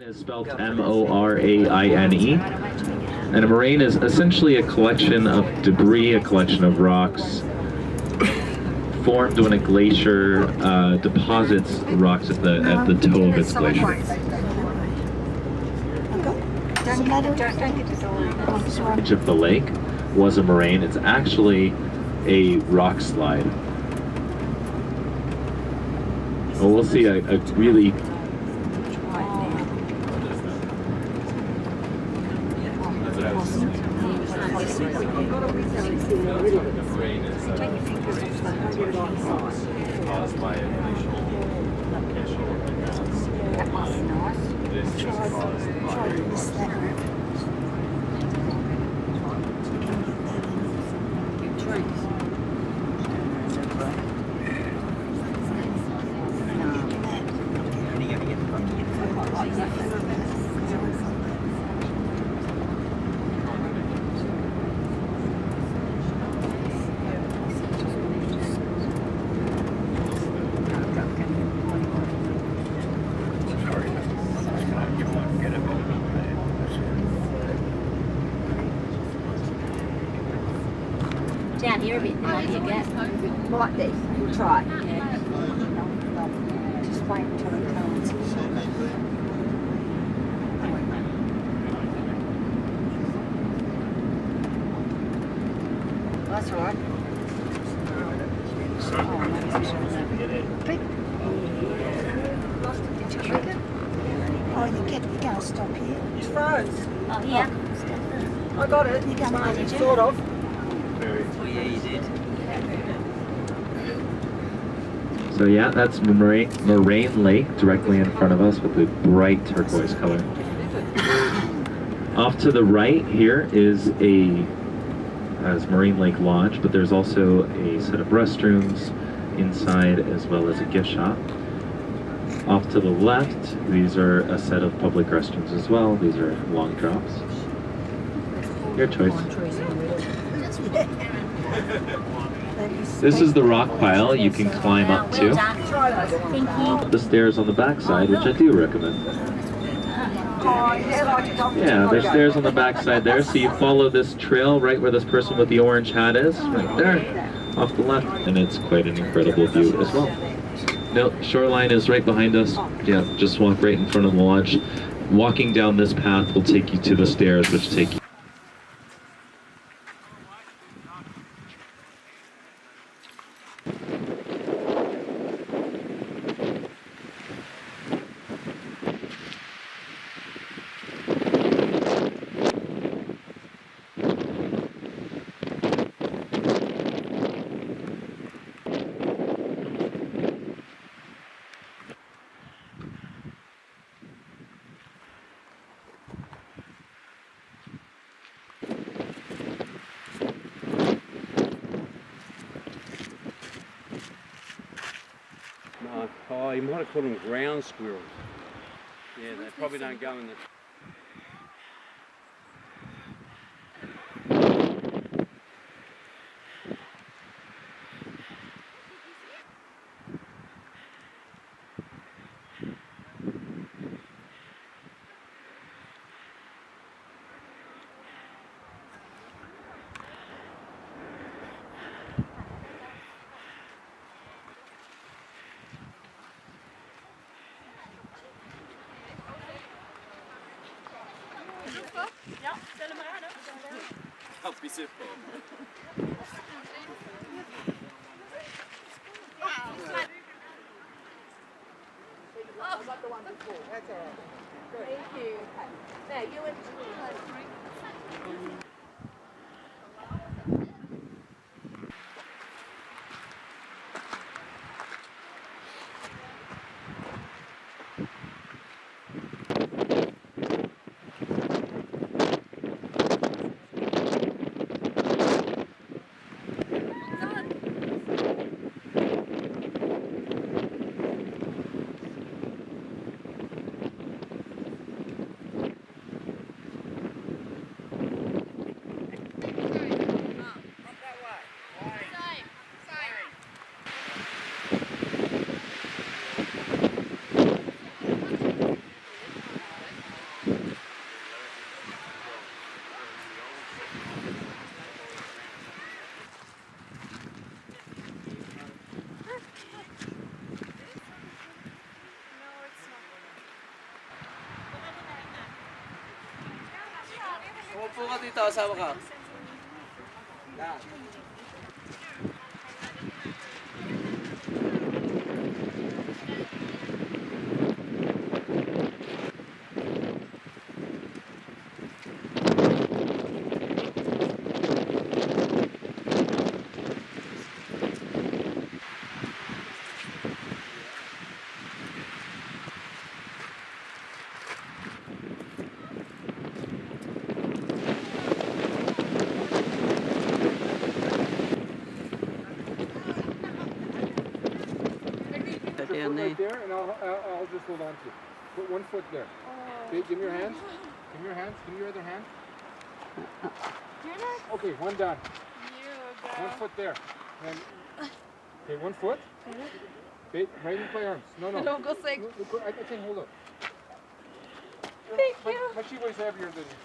Is spelled M-O-R-A-I-N-E, and a moraine is essentially a collection of debris, a collection of rocks formed when a glacier deposits rocks at the toe of its glacier. Edge of the lake was a moraine. It's actually a rock slide. Well, we'll see a really caused by a glacial This is caused down here a bit, might be a gap. Might be. We'll try. Yeah. Just wait until it comes. That's all right. Did you click it? Oh, you can't stop here. It's froze. Oh, yeah. I got it. You can't Froze, did you? sort of. Oh yeah, you did. So yeah, that's Moraine Lake directly in front of us with the bright turquoise color. Off to the right here is Moraine Lake Lodge, but there's also a set of restrooms inside as well as a gift shop. Off to the left, these are a set of public restrooms as well. These are long drops. Your choice. This is the rock pile you can climb up to. Thank you. The stairs on the backside, which I do recommend. Yeah, there's stairs on the backside there, so you follow this trail right where this person with the orange hat is, right there, off the left, and it's quite an incredible view as well. No, shoreline is right behind us. Yeah, just walk right in front of the lodge. Walking down this path will take you to the stairs, which take you. Oh, you might have called them ground squirrels. Yeah, they probably don't go in the... Gaat vi se på. Thank you. Now, you and Upo ka dito, asawa ka. Yan. Right there, and I'll just hold on to you. Put one foot there. Okay, give me your hands. Give me your hands. Give me your other hand. Okay, one done. One foot there. And okay, one foot. Okay, right into my arms. No. Don't go sick. I can hold up. Thank you. But she weighs heavier than you.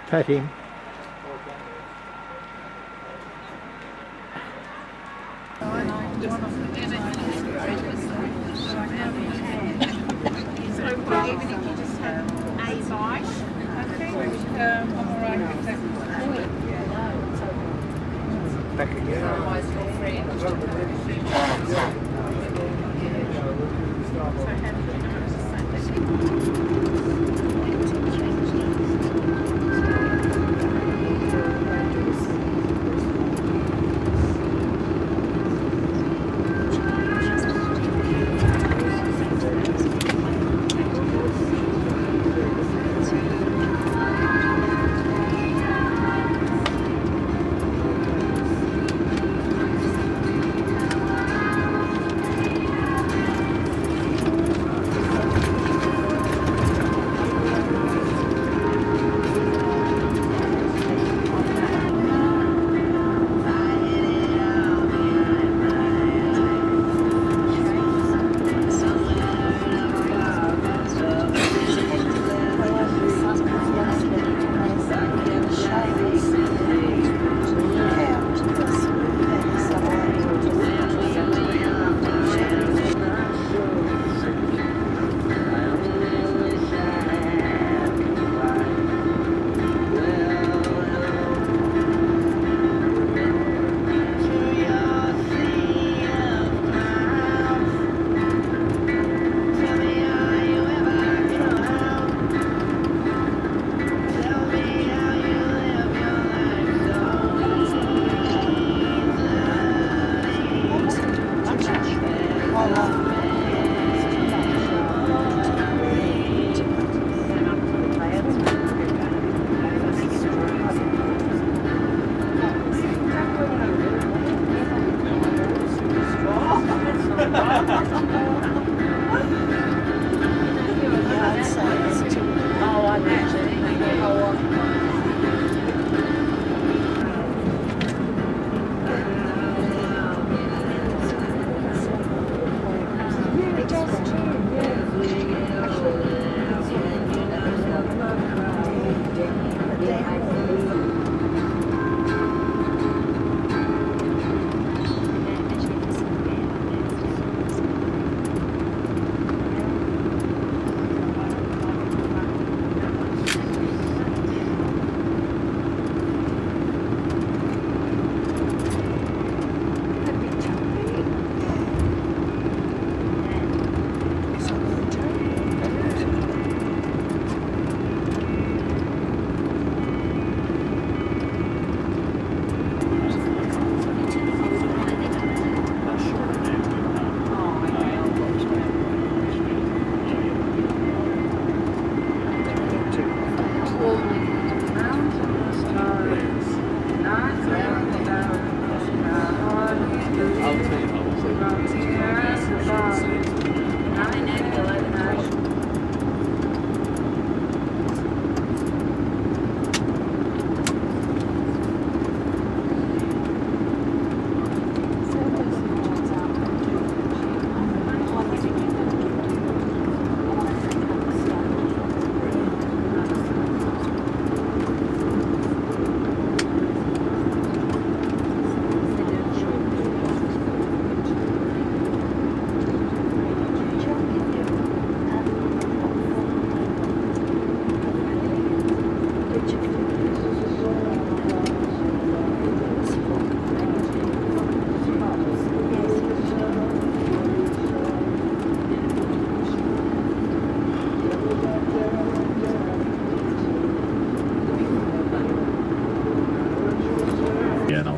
Pet him. Even if you just have a bite. I'm alright with that. Back again.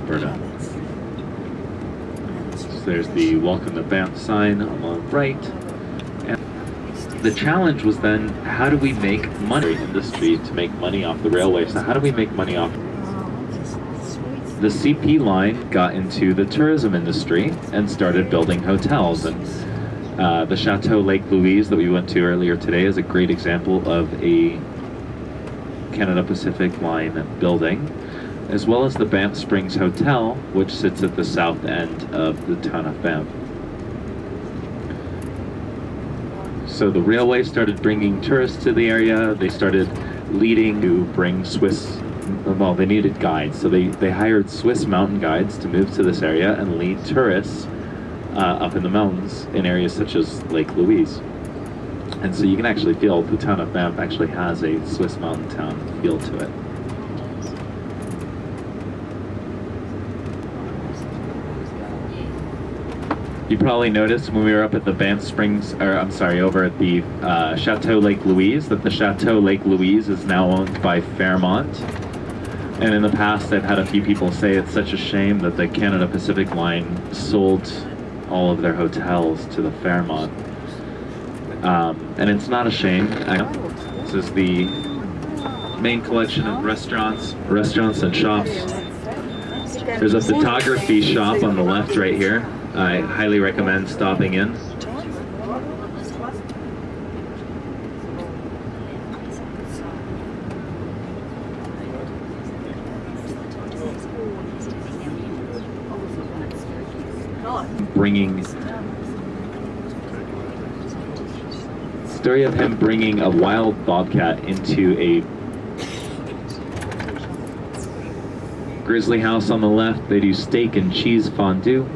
Alberta. So there's the Welcome to Banff sign on the right. And the challenge was then, how do we make money in the industry to make money off the railway? So how do we make money off? The CP line got into the tourism industry and started building hotels. And the Chateau Lake Louise that we went to earlier today is a great example of a Canada Pacific Line building, as well as the Banff Springs Hotel, which sits at the south end of the town of Banff. So the railway started bringing tourists to the area. They started leading to bring Swiss, well, they needed guides. So they hired Swiss mountain guides to move to this area and lead tourists up in the mountains in areas such as Lake Louise. And so you can actually feel the town of Banff actually has a Swiss mountain town feel to it. You probably noticed when we were up at the Banff Springs, or I'm sorry, over at the Chateau Lake Louise, that the Chateau Lake Louise is now owned by Fairmont. And in the past, I've had a few people say it's such a shame that the Canada Pacific Line sold all of their hotels to the Fairmont. And it's not a shame. This is the main collection of restaurants and shops. There's a photography shop on the left right here. I highly recommend stopping in. Story of him bringing a wild bobcat into a grizzly house on the left. They do steak and cheese fondue.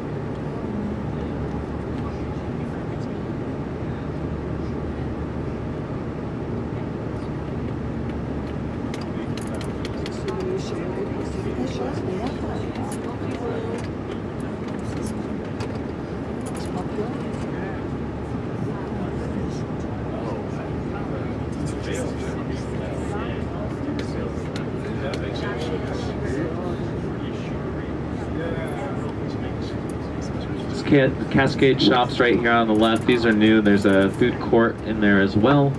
Cascade shops right here on the left. These are new. There's a food court in there as well.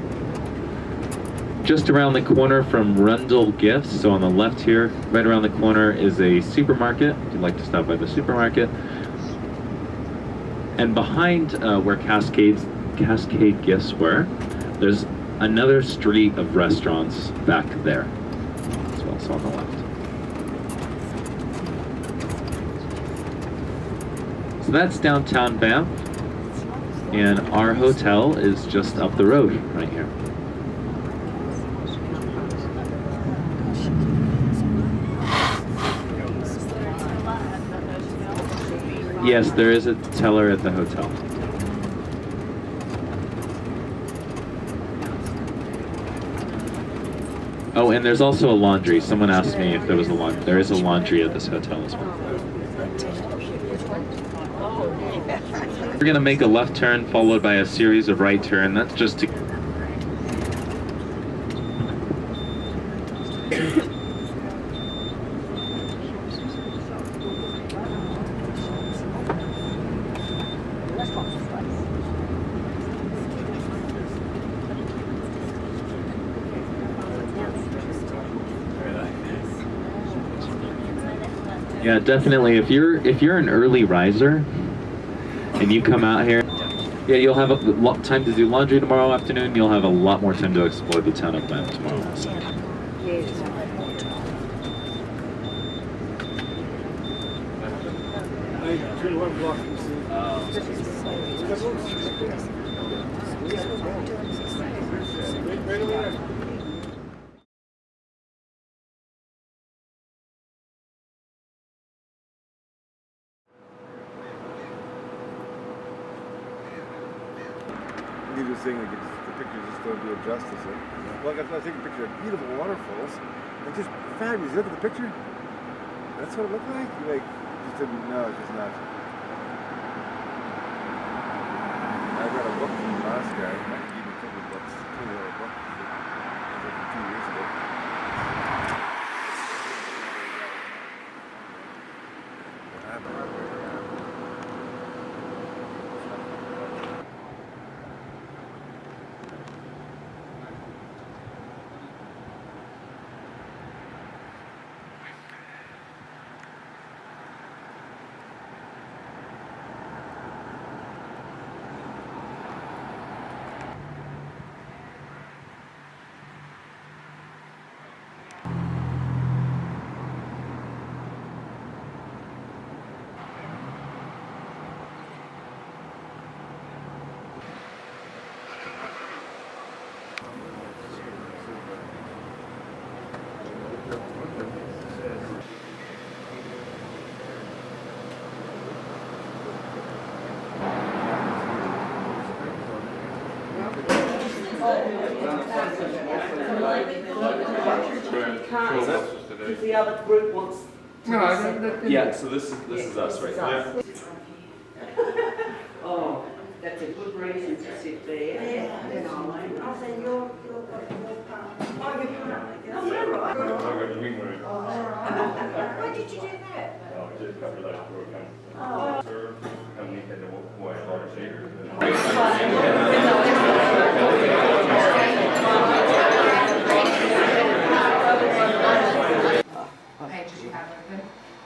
Just around the corner from Rundle Gifts, so on the left here, right around the corner is a supermarket. If you'd like to stop by the supermarket. And behind where Cascade Gifts were, there's another street of restaurants back there as well, so on the left. So that's downtown Banff, and our hotel is just up the road right here. Yes, there is a teller at the hotel. Oh, and there's also a laundry. Someone asked me if there was a laundry. There is a laundry at this hotel as well. We're going to make a left turn followed by a series of right turn. That's just to... Yeah, definitely. If you're an early riser and you come out here, yeah, you'll have a lot time to do laundry tomorrow afternoon. You'll have a lot more time to explore the town of Banff tomorrow also. You're just saying like the pictures just don't do it justice. Well, I take a picture of beautiful waterfalls and just fabulous. Look at the picture. That's what it looked like. You like just didn't know. It's just not. I read a book from Alaska. I might give you a couple of books. $2 book. It was like 2 years ago. Because the other group wants. Yeah, so this is us right now. Oh, that's a good reason to sit there. Yeah. I'll say you're Oh, you're Why did you do that? Pages you have open.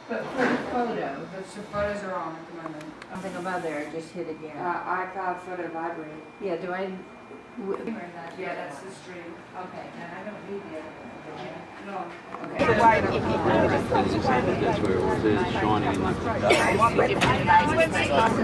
But for the photo, the photos are on at the moment. Something about there, just hit again. iCloud photo library. Yeah, do I? Yeah, that's the stream. Okay, and I don't need the other one. No. That's where it says shining in like I worked in a restaurant.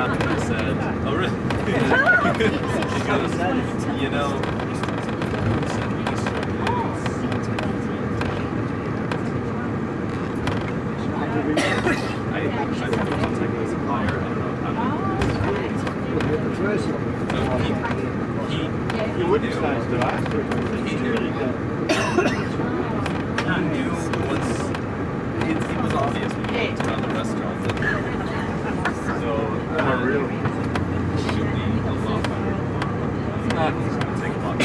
I said, oh really? She goes, you know, I contact my supplier. I don't know how he wouldn't size the last one. He knew once it was obvious when we walked around the restaurant that so really should be a lot better. It's gonna take a lot.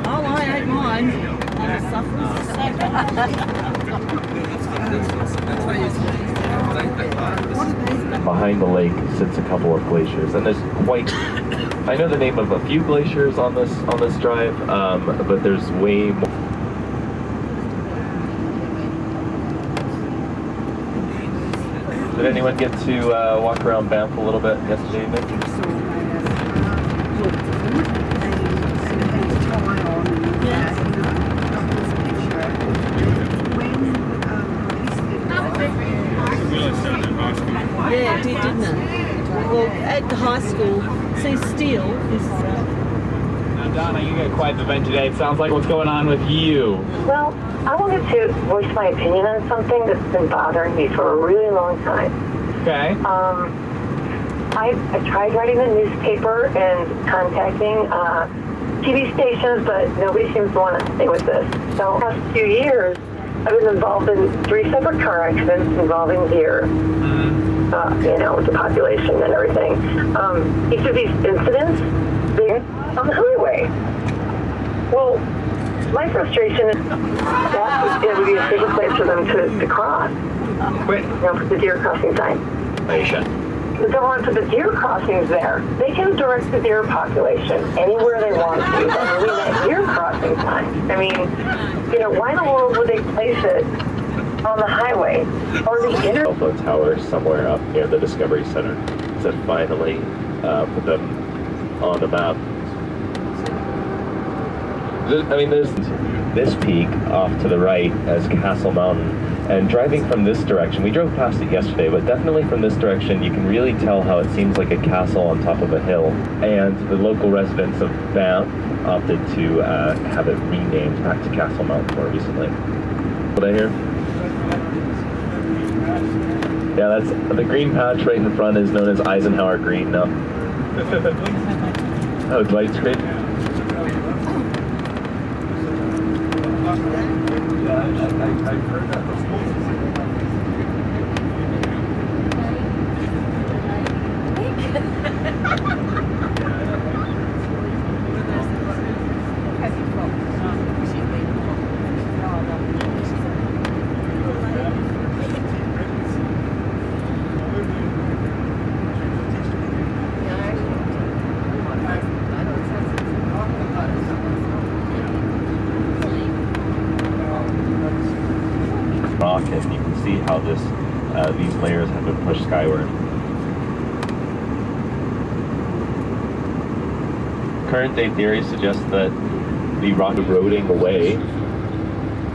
Oh, I ate mine. Behind the lake sits a couple of glaciers, and there's quite. I know the name of a few glaciers on this drive, but there's way more. Did anyone get to walk around Banff a little bit yesterday evening? Yeah, it did, didn't it? Well, at the high school, see, steel is. Now, Donna, you got quite the event today. It sounds like what's going on with you. Well, I wanted to voice my opinion on something that's been bothering me for a really long time. Okay. I tried writing a newspaper and contacting TV stations, but nobody seems to want to stay with this. So, the past few years, I've been involved in 3 separate car accidents involving deer. You know, with the population and everything. Each of these incidents, they're on the highway. Well, my frustration is that it would be a safer place for them to cross. You know, put the deer crossing sign. But don't want to put the deer crossings there. They can direct the deer population anywhere they want to. And leave that deer crossing sign. I mean, you know, why in the world would they place it on the highway or the Telephone tower somewhere up near the Discovery Center to finally put them on the map. I mean, there's this peak off to the right as Castle Mountain, and driving from this direction, we drove past it yesterday, but definitely from this direction you can really tell how it seems like a castle on top of a hill, and the local residents of Banff opted to have it renamed back to Castle Mountain more recently. What I hear? Yeah, that's the green patch right in front is known as Eisenhower Green now. Oh, Dwight's Green? I've heard that before. Rock, and you can see how these layers have been pushed skyward. Current day theory suggests that the rock is eroding away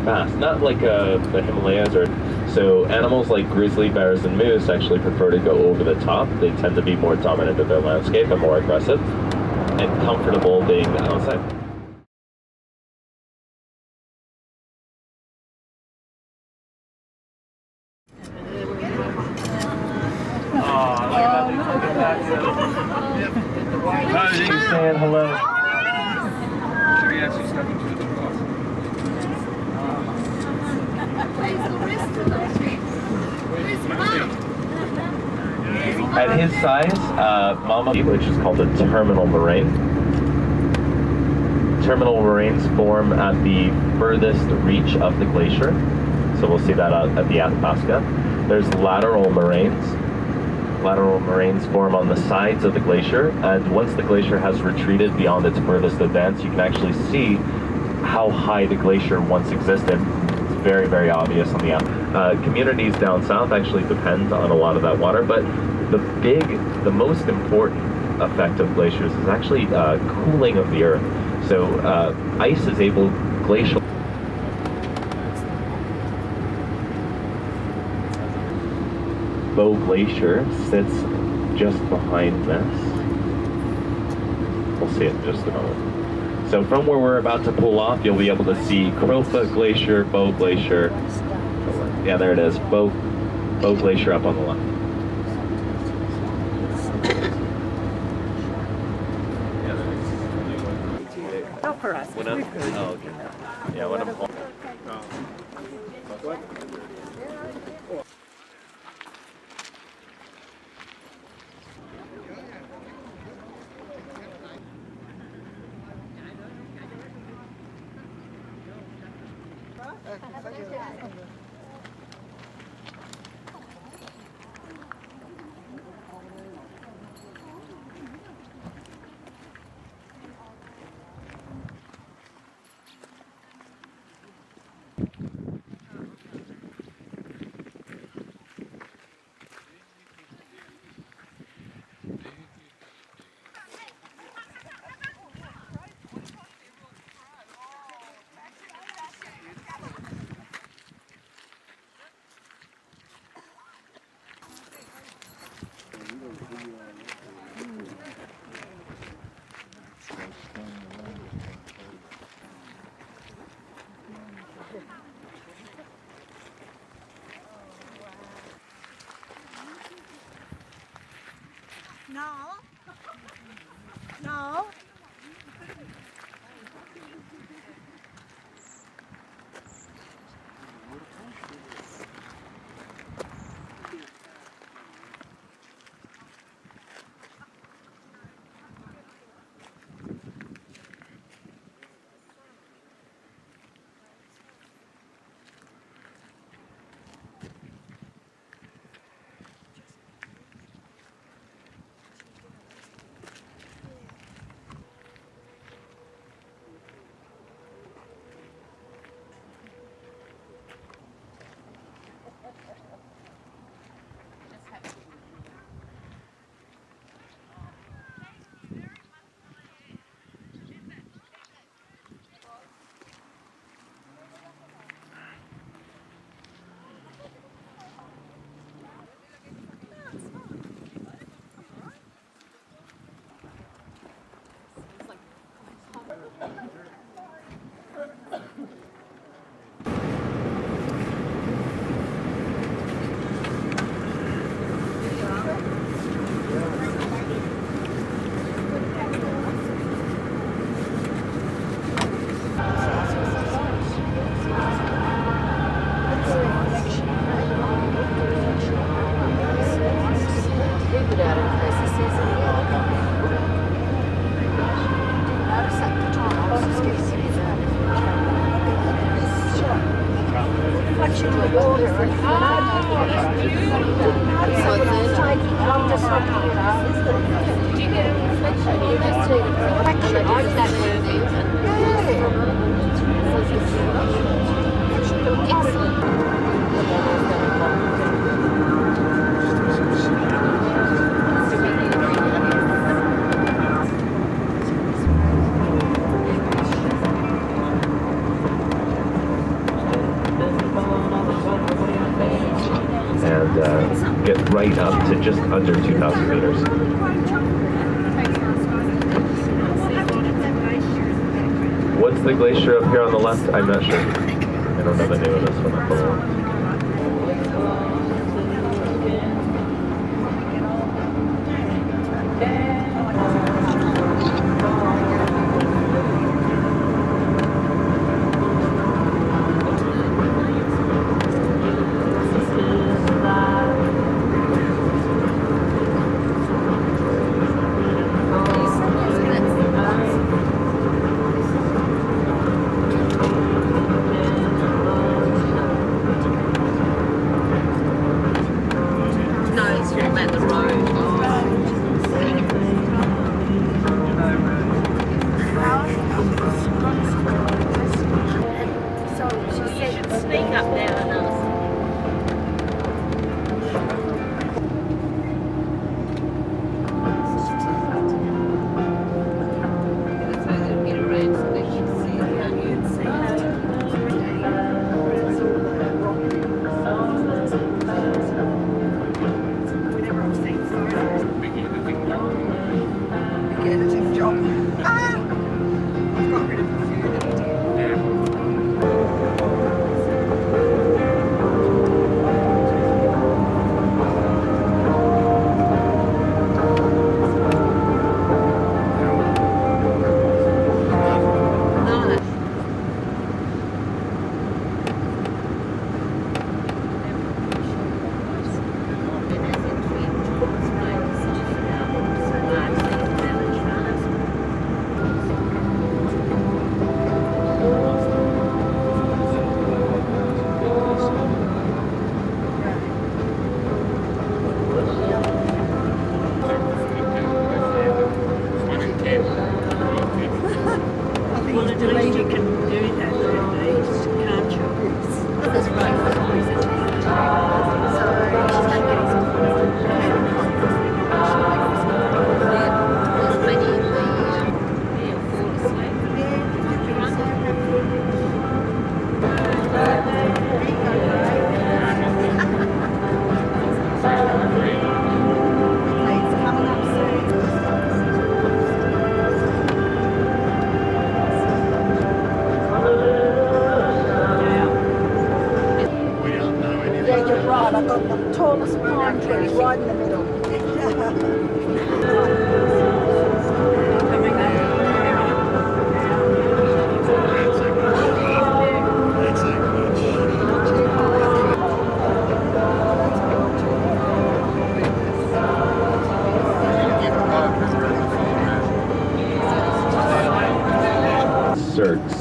fast, not like the Himalayas or so. Animals like grizzly bears and moose actually prefer to go over the top. They tend to be more dominant in their landscape and more aggressive and comfortable being outside. Saying hello. Should we actually step into the cross? At his size, Mama, which is called a terminal moraine. Terminal moraines form at the furthest reach of the glacier. So we'll see that at the Athabasca. There's lateral moraines. Lateral moraines form on the sides of the glacier, and once the glacier has retreated beyond its furthest advance, you can actually see how high the glacier once existed. It's very, very obvious on the communities down south actually depend on a lot of that water, but the most important effect of glaciers is actually cooling of the earth. So ice is able, glacial. Bow Glacier sits just behind this. We'll see it in just a moment. So from where we're about to pull off, you'll be able to see Crowfoot Glacier, Bow Glacier. Yeah, there it is. Bow Glacier up on the left. Not for us. Oh, okay. Yeah, when I'm home. No. No. reflection of the water. So it's like I'm just do you get a reflection? You just see the reflection. I just have and get right up to just under 2,000 meters. What's the glacier up here on the left? I'm not sure. I don't know the name of this one at the moment.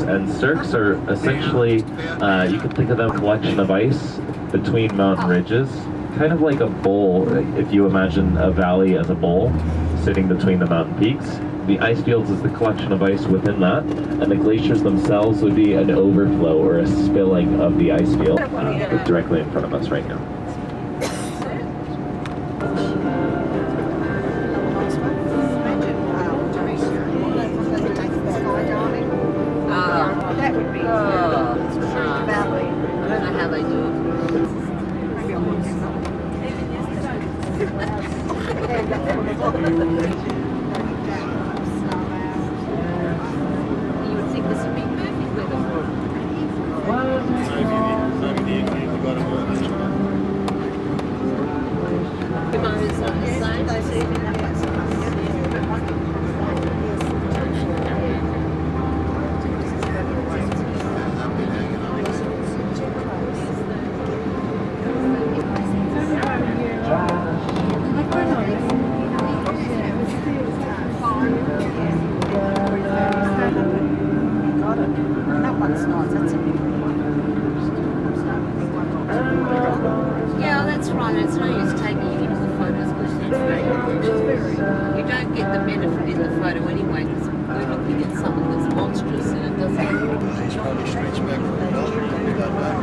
And cirques are essentially, you can think of them as a collection of ice between mountain ridges, kind of like a bowl, if you imagine a valley as a bowl sitting between the mountain peaks. The ice fields is the collection of ice within that, and the glaciers themselves would be an overflow or a spilling of the ice field directly in front of us right now. Oh, no, it's no use taking beautiful photos because you don't get the benefit in the photo anyway because we're looking at something that's monstrous and it doesn't. It's probably stretched back from the building to that back.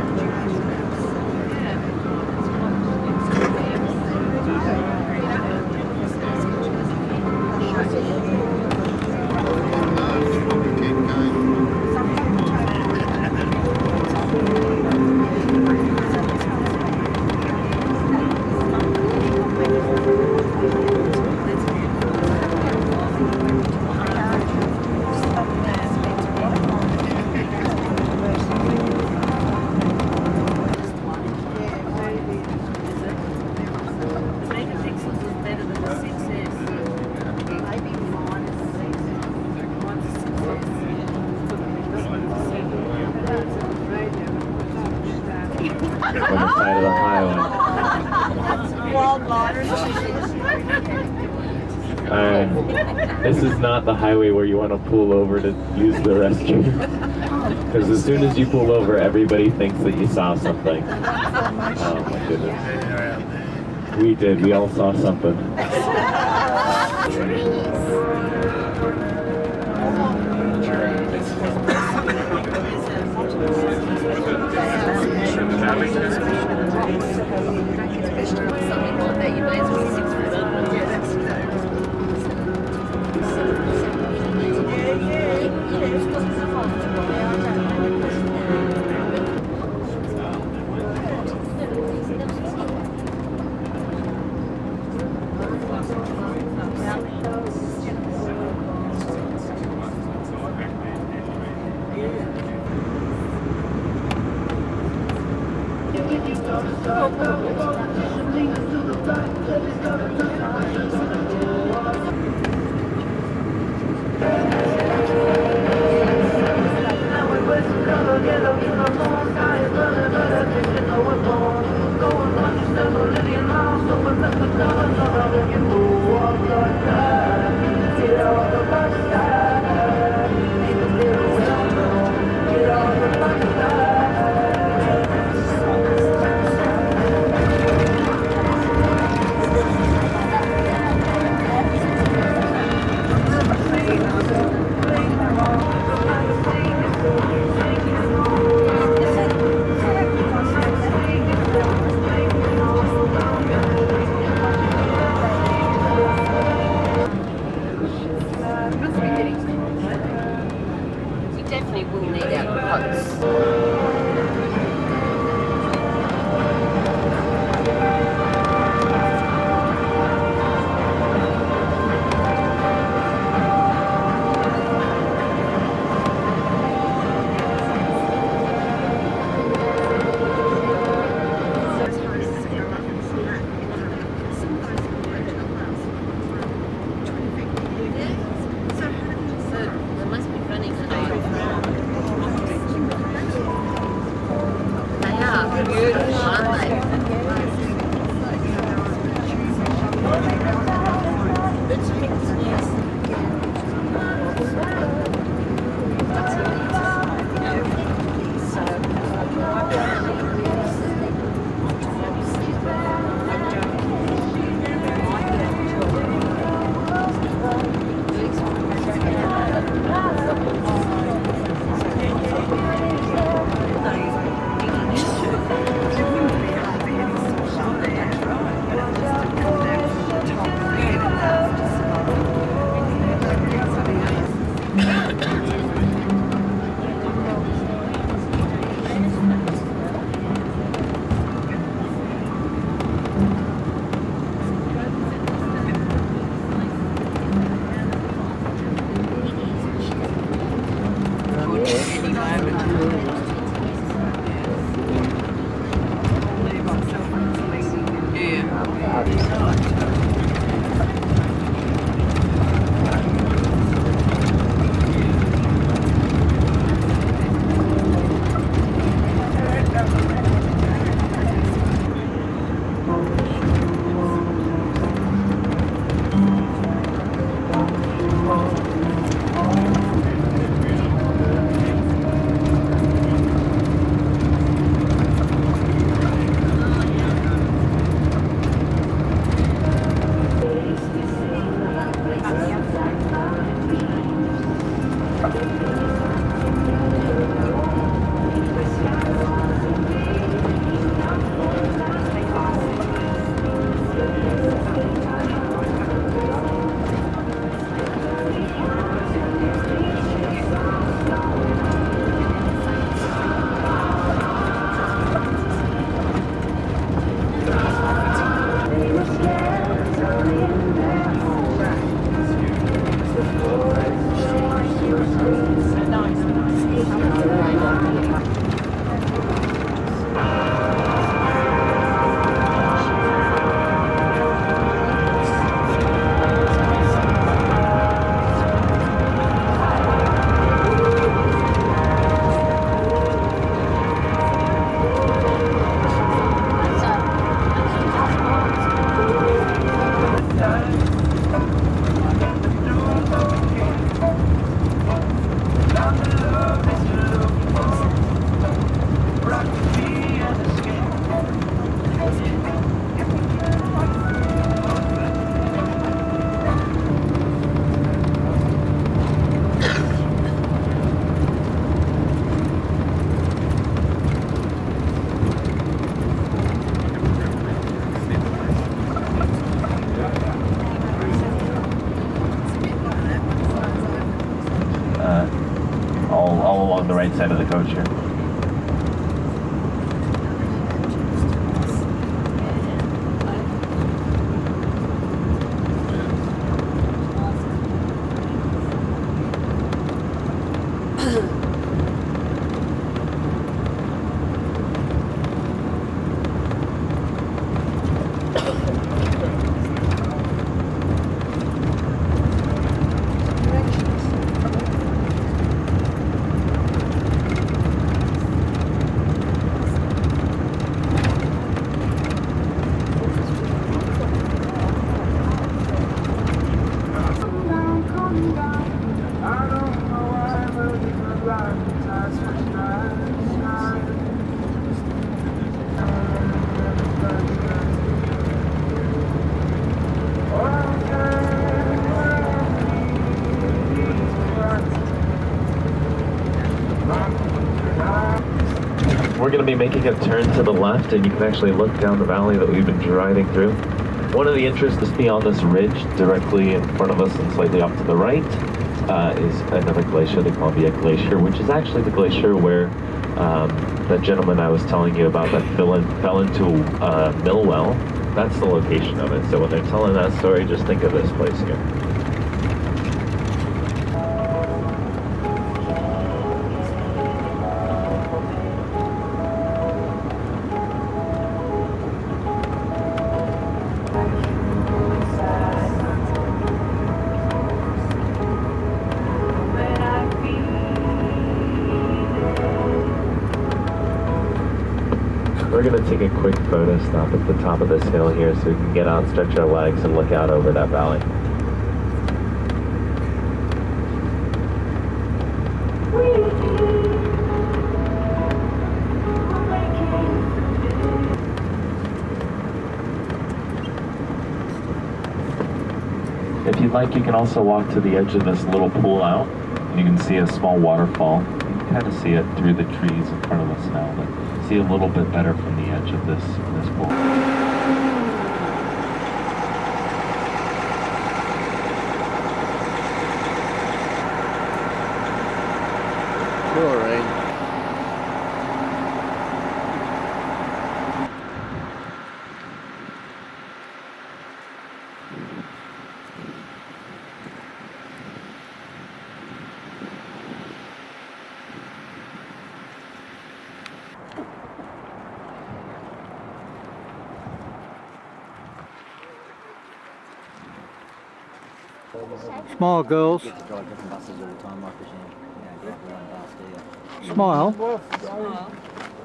On the side of the highway. This is not the highway where you want to pull over to use the restroom. Because as soon as you pull over, everybody thinks that you saw something. Oh my goodness. We did. We all saw something. Something like that, you may as well 6 foot under. Yeah, that's right side of the coach here. We're going to be making a turn to the left, and you can actually look down the valley that we've been driving through. One of the interests to see on this ridge directly in front of us and slightly off to the right is another glacier, the Columbia Glacier, which is actually the glacier where that gentleman I was telling you about that fell into a mill well. That's the location of it. So when they're telling that story, just think of this place here. We're going to take a quick photo stop at the top of this hill here so we can get out, stretch our legs, and look out over that valley. If you'd like, you can also walk to the edge of this little pool out. You can see a small waterfall. You can kind of see it through the trees in front of us now, but see a little bit better from the edge of this pool. Cool, right? Smile, girls. Smile.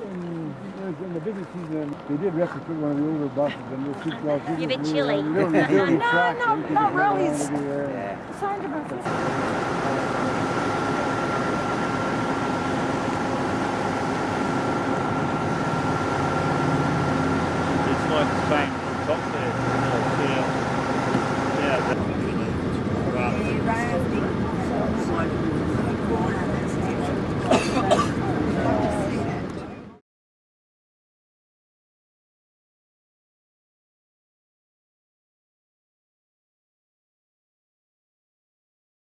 In the busy season, they did retrofit one of the older buses, and those two girls. You're a bit chilly. Not really. Not really.